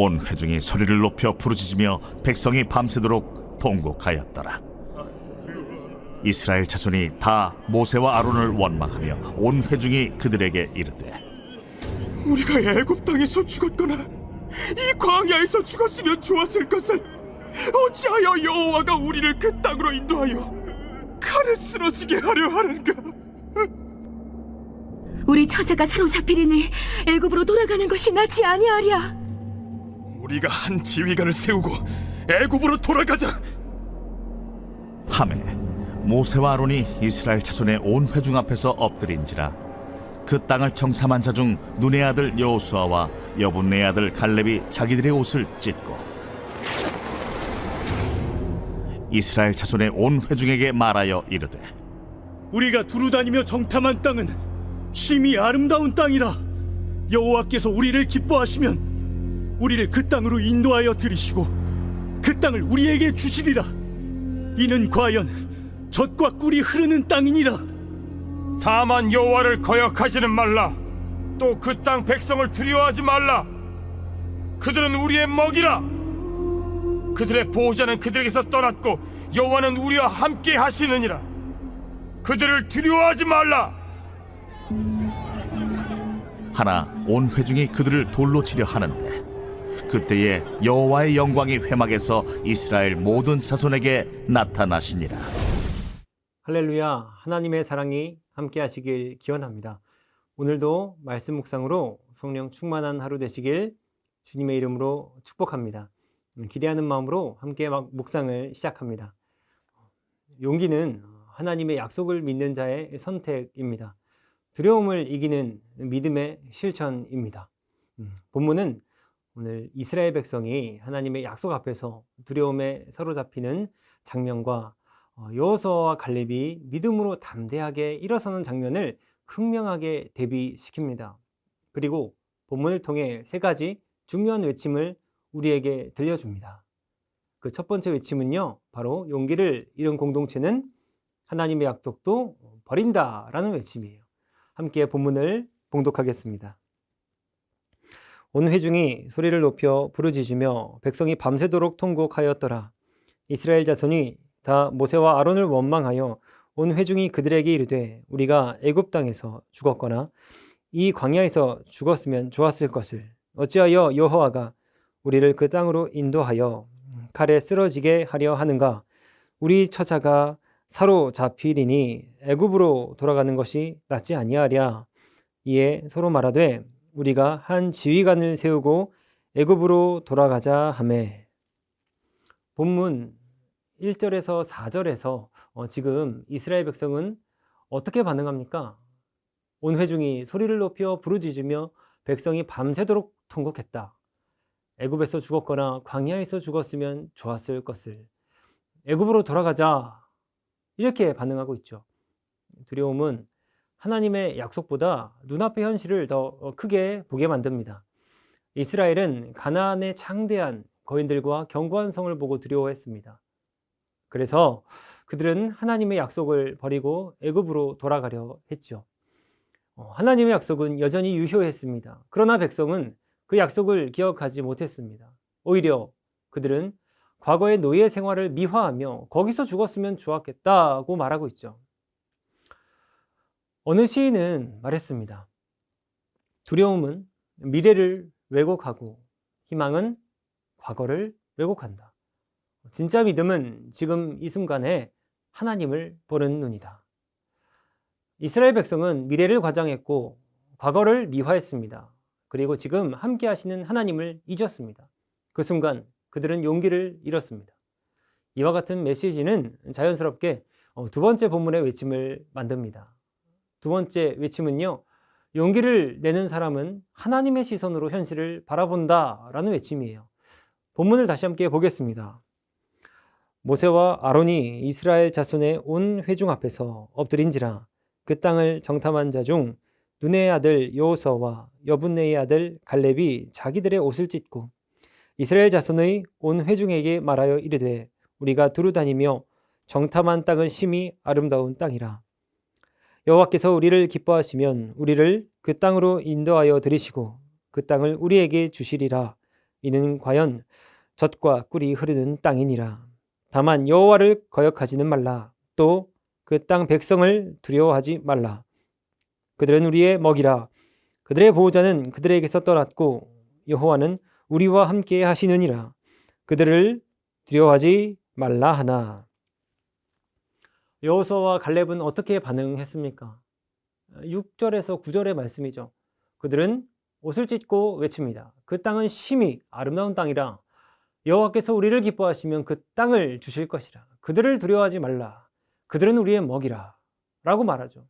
온 회중이 소리를 높여 부르짖으며 백성이 밤새도록 통곡하였더라. 이스라엘 자손이 다 모세와 아론을 원망하며 온 회중이 그들에게 이르되, 우리가 애굽 땅에서 죽었거나 이 광야에서 죽었으면 좋았을 것을 어찌하여 여호와가 우리를 그 땅으로 인도하여 칼에 쓰러지게 하려 하는가? 우리 처자가 사로잡히리니 애굽으로 돌아가는 것이 낫지 아니하랴. 우리가 한 지휘관을 세우고 애굽으로 돌아가자. 하매 모세와 아론이 이스라엘 자손의 온 회중 앞에서 엎드린지라. 그 땅을 정탐한 자 중 눈의 아들 여호수아와 여분네 아들 갈렙이 자기들의 옷을 찢고 이스라엘 자손의 온 회중에게 말하여 이르되, 우리가 두루 다니며 정탐한 땅은 심히 아름다운 땅이라. 여호와께서 우리를 기뻐하시면 우리를 그 땅으로 인도하여 들이시고 그 땅을 우리에게 주시리라. 이는 과연 젖과 꿀이 흐르는 땅이니라. 다만 여호와를 거역하지는 말라. 또 그 땅 백성을 두려워하지 말라. 그들은 우리의 먹이라. 그들의 보호자는 그들에게서 떠났고 여호와는 우리와 함께 하시느니라. 그들을 두려워하지 말라. 하나 온 회중이 그들을 돌로 치려 하는데 그때에 여호와의 영광이 회막에서 이스라엘 모든 자손에게 나타나시니라. 할렐루야. 하나님의 사랑이 함께 하시길 기원합니다. 오늘도 말씀 묵상으로 성령 충만한 하루 되시길 주님의 이름으로 축복합니다. 기대하는 마음으로 함께 묵상을 시작합니다. 용기는 하나님의 약속을 믿는 자의 선택입니다. 두려움을 이기는 믿음의 실천입니다. 본문은 오늘 이스라엘 백성이 하나님의 약속 앞에서 두려움에 사로잡히는 장면과 여호수아와 갈렙이 믿음으로 담대하게 일어서는 장면을 극명하게 대비시킵니다. 그리고 본문을 통해 세 가지 중요한 외침을 우리에게 들려줍니다. 그 첫 번째 외침은요, 바로 용기를 잃은 공동체는 하나님의 약속도 버린다라는 외침이에요. 함께 본문을 봉독하겠습니다. 온 회중이 소리를 높여 부르짖으며 백성이 밤새도록 통곡하였더라. 이스라엘 자손이 다 모세와 아론을 원망하여 온 회중이 그들에게 이르되, 우리가 애굽 땅에서 죽었거나 이 광야에서 죽었으면 좋았을 것을 어찌하여 여호와가 우리를 그 땅으로 인도하여 칼에 쓰러지게 하려 하는가? 우리 처자가 사로잡히리니 애굽으로 돌아가는 것이 낫지 아니하랴. 이에 서로 말하되, 우리가 한 지휘관을 세우고 애굽으로 돌아가자 하매. 본문 1절에서 4절에서 지금 이스라엘 백성은 어떻게 반응합니까? 온 회중이 소리를 높여 부르짖으며 백성이 밤새도록 통곡했다. 애굽에서 죽었거나 광야에서 죽었으면 좋았을 것을 애굽으로 돌아가자, 이렇게 반응하고 있죠. 두려움은 하나님의 약속보다 눈앞의 현실을 더 크게 보게 만듭니다. 이스라엘은 가나안의 창대한 거인들과 견고한 성을 보고 두려워했습니다. 그래서 그들은 하나님의 약속을 버리고 애굽으로 돌아가려 했죠. 하나님의 약속은 여전히 유효했습니다. 그러나 백성은 그 약속을 기억하지 못했습니다. 오히려 그들은 과거의 노예 생활을 미화하며 거기서 죽었으면 좋았겠다고 말하고 있죠. 어느 시인은 말했습니다. 두려움은 미래를 왜곡하고 희망은 과거를 왜곡한다. 진짜 믿음은 지금 이 순간에 하나님을 보는 눈이다. 이스라엘 백성은 미래를 과장했고 과거를 미화했습니다. 그리고 지금 함께 하시는 하나님을 잊었습니다. 그 순간 그들은 용기를 잃었습니다. 이와 같은 메시지는 자연스럽게 두 번째 본문의 외침을 만듭니다. 두 번째 외침은요, 용기를 내는 사람은 하나님의 시선으로 현실을 바라본다라는 외침이에요. 본문을 다시 함께 보겠습니다. 모세와 아론이 이스라엘 자손의 온 회중 앞에서 엎드린지라. 그 땅을 정탐한 자 중 눈의 아들 여호수아와 여분네의 아들 갈렙이 자기들의 옷을 찢고 이스라엘 자손의 온 회중에게 말하여 이르되, 우리가 두루 다니며 정탐한 땅은 심히 아름다운 땅이라. 여호와께서 우리를 기뻐하시면 우리를 그 땅으로 인도하여 들이시고 그 땅을 우리에게 주시리라. 이는 과연 젖과 꿀이 흐르는 땅이니라. 다만 여호와를 거역하지는 말라. 또 그 땅 백성을 두려워하지 말라. 그들은 우리의 먹이라. 그들의 보호자는 그들에게서 떠났고 여호와는 우리와 함께 하시느니라. 그들을 두려워하지 말라 하나. 여호수아와 갈렙은 어떻게 반응했습니까? 6절에서 9절의 말씀이죠. 그들은 옷을 찢고 외칩니다. 그 땅은 심히 아름다운 땅이라. 여호와께서 우리를 기뻐하시면 그 땅을 주실 것이라. 그들을 두려워하지 말라. 그들은 우리의 먹이라. 라고 말하죠.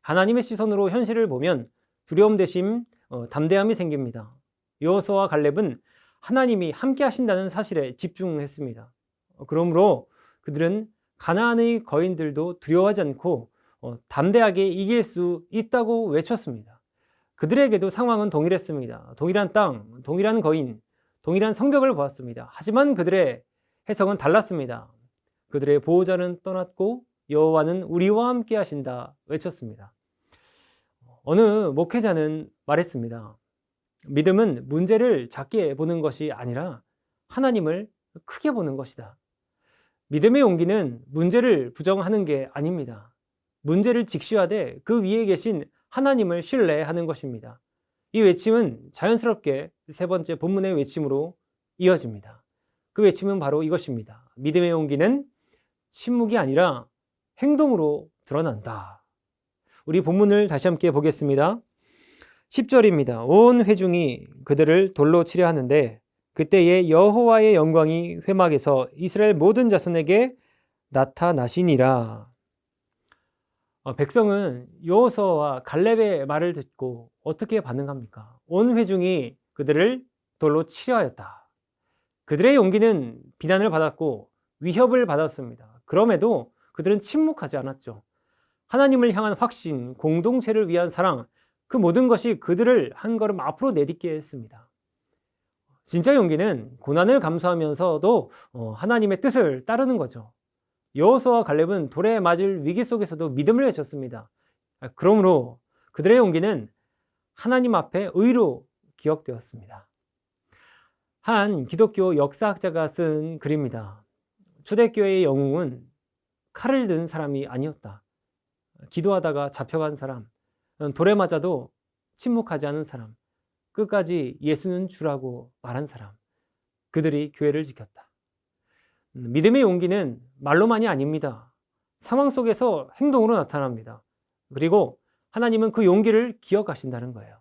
하나님의 시선으로 현실을 보면 두려움 대신 담대함이 생깁니다. 여호수아와 갈렙은 하나님이 함께 하신다는 사실에 집중했습니다. 그러므로 그들은 가나안의 거인들도 두려워하지 않고 담대하게 이길 수 있다고 외쳤습니다. 그들에게도 상황은 동일했습니다. 동일한 땅, 동일한 거인, 동일한 성벽을 보았습니다. 하지만 그들의 해석은 달랐습니다. 그들의 보호자는 떠났고 여호와는 우리와 함께 하신다 외쳤습니다. 어느 목회자는 말했습니다. 믿음은 문제를 작게 보는 것이 아니라 하나님을 크게 보는 것이다. 믿음의 용기는 문제를 부정하는 게 아닙니다. 문제를 직시하되 그 위에 계신 하나님을 신뢰하는 것입니다. 이 외침은 자연스럽게 세 번째 본문의 외침으로 이어집니다. 그 외침은 바로 이것입니다. 믿음의 용기는 침묵이 아니라 행동으로 드러난다. 우리 본문을 다시 함께 보겠습니다. 10절입니다. 온 회중이 그들을 돌로 치려 하는데 그때에 여호와의 영광이 회막에서 이스라엘 모든 자손에게 나타나시니라. 백성은 여호수아와 갈렙의 말을 듣고 어떻게 반응합니까? 온 회중이 그들을 돌로 치려 하였다. 그들의 용기는 비난을 받았고 위협을 받았습니다. 그럼에도 그들은 침묵하지 않았죠. 하나님을 향한 확신, 공동체를 위한 사랑, 그 모든 것이 그들을 한 걸음 앞으로 내딛게 했습니다. 진짜 용기는 고난을 감수하면서도 하나님의 뜻을 따르는 거죠. 여호수아와 갈렙은 돌에 맞을 위기 속에서도 믿음을 외쳤습니다. 그러므로 그들의 용기는 하나님 앞에 의로 기억되었습니다. 한 기독교 역사학자가 쓴 글입니다. 초대교회의 영웅은 칼을 든 사람이 아니었다. 기도하다가 잡혀간 사람, 돌에 맞아도 침묵하지 않은 사람, 끝까지 예수는 주라고 말한 사람, 그들이 교회를 지켰다. 믿음의 용기는 말로만이 아닙니다. 상황 속에서 행동으로 나타납니다. 그리고 하나님은 그 용기를 기억하신다는 거예요.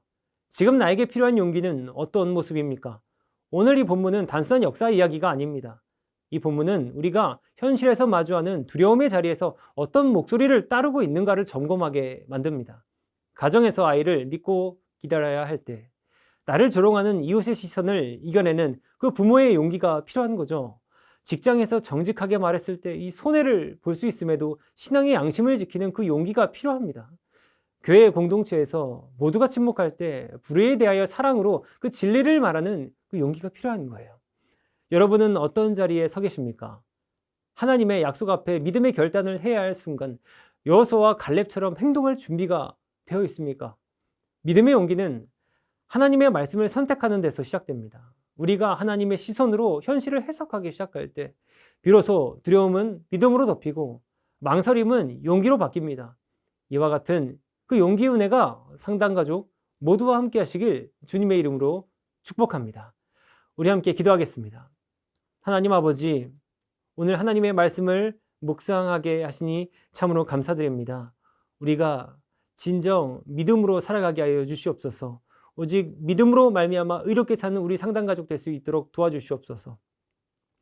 지금 나에게 필요한 용기는 어떤 모습입니까? 오늘 이 본문은 단순한 역사 이야기가 아닙니다. 이 본문은 우리가 현실에서 마주하는 두려움의 자리에서 어떤 목소리를 따르고 있는가를 점검하게 만듭니다. 가정에서 아이를 믿고 기다려야 할 때, 나를 조롱하는 이웃의 시선을 이겨내는 그 부모의 용기가 필요한 거죠. 직장에서 정직하게 말했을 때 이 손해를 볼 수 있음에도 신앙의 양심을 지키는 그 용기가 필요합니다. 교회 공동체에서 모두가 침묵할 때 불의에 대하여 사랑으로 그 진리를 말하는 그 용기가 필요한 거예요. 여러분은 어떤 자리에 서 계십니까? 하나님의 약속 앞에 믿음의 결단을 해야 할 순간 여호수아와 갈렙처럼 행동할 준비가 되어 있습니까? 믿음의 용기는 하나님의 말씀을 선택하는 데서 시작됩니다. 우리가 하나님의 시선으로 현실을 해석하기 시작할 때 비로소 두려움은 믿음으로 덮이고 망설임은 용기로 바뀝니다. 이와 같은 그 용기의 은혜가 상당가족 모두와 함께 하시길 주님의 이름으로 축복합니다. 우리 함께 기도하겠습니다. 하나님 아버지, 오늘 하나님의 말씀을 묵상하게 하시니 참으로 감사드립니다. 우리가 진정 믿음으로 살아가게 하여 주시옵소서. 오직 믿음으로 말미암아 의롭게 사는 우리 상당가족 될 수 있도록 도와주시옵소서.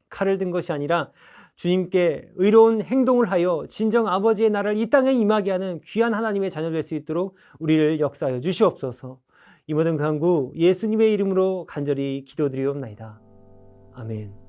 칼을 든 것이 아니라 주님께 의로운 행동을 하여 진정 아버지의 나라를 이 땅에 임하게 하는 귀한 하나님의 자녀 될 수 있도록 우리를 역사하여 주시옵소서. 이 모든 간구 예수님의 이름으로 간절히 기도드리옵나이다. 아멘.